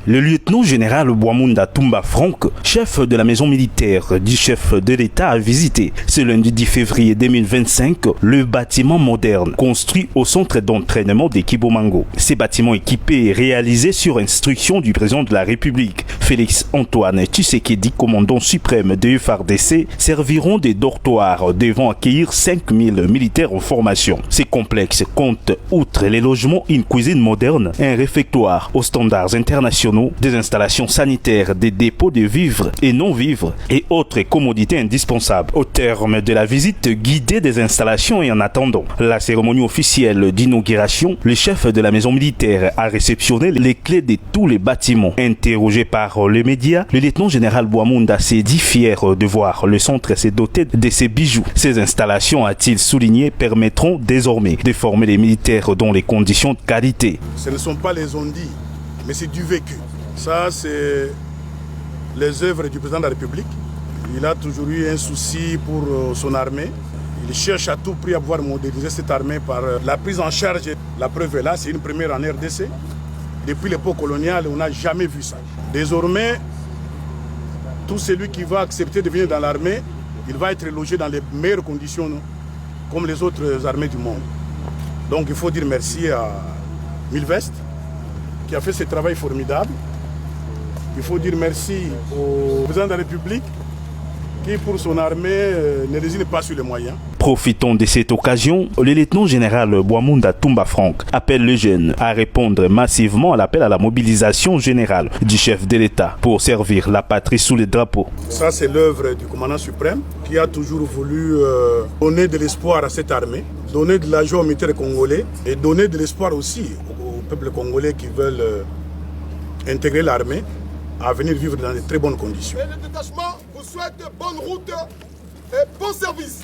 Le lieutenant-général Bouamounda Toumba Franck, chef de la maison militaire du chef de l'État, a visité ce lundi 10 février 2025 le bâtiment moderne construit au centre d'entraînement des Kibomango. Ces bâtiments équipés et réalisés sur instruction du président de la République, Félix Antoine Tshisekedi, commandant suprême de FARDC, serviront de dortoirs devant accueillir 5000 militaires en formation. Ces complexes comptent, outre les logements, une cuisine moderne, un réfectoire aux standards internationaux, des installations sanitaires, des dépôts de vivres et non-vivres et autres commodités indispensables. Au terme de la visite guidée des installations et en attendant la cérémonie officielle d'inauguration, le chef de la maison militaire a réceptionné les clés de tous les bâtiments. Interrogé par les médias, le lieutenant-général Bouamounda s'est dit fier de voir le centre se doter de ces bijoux. Ces installations, a-t-il souligné, permettront désormais de former les militaires dans les conditions de qualité. Ce ne sont pas les ondits, mais c'est du vécu. Ça, c'est les œuvres du président de la République. Il a toujours eu un souci pour son armée. Il cherche à tout prix à pouvoir moderniser cette armée par la prise en charge. La preuve est là, c'est une première en RDC. Depuis l'époque coloniale, on n'a jamais vu ça. Désormais, tout celui qui va accepter de venir dans l'armée, il va être logé dans les meilleures conditions, non, comme les autres armées du monde. Donc il faut dire merci à Milvest, qui a fait ce travail formidable. Il faut dire merci au président de la République, qui pour son armée ne résine pas sur les moyens. Profitons de cette occasion, le lieutenant-général Bouamounda Toumba Franck appelle les jeunes à répondre massivement à l'appel à la mobilisation générale du chef de l'État pour servir la patrie sous les drapeaux. Ça, c'est l'œuvre du commandant suprême qui a toujours voulu donner de l'espoir à cette armée, donner de la joie aux militaires congolais et donner de l'espoir aussi au peuple congolais qui veulent intégrer l'armée à venir vivre dans de très bonnes conditions. Et le détachement vous souhaite bonne route et bon service.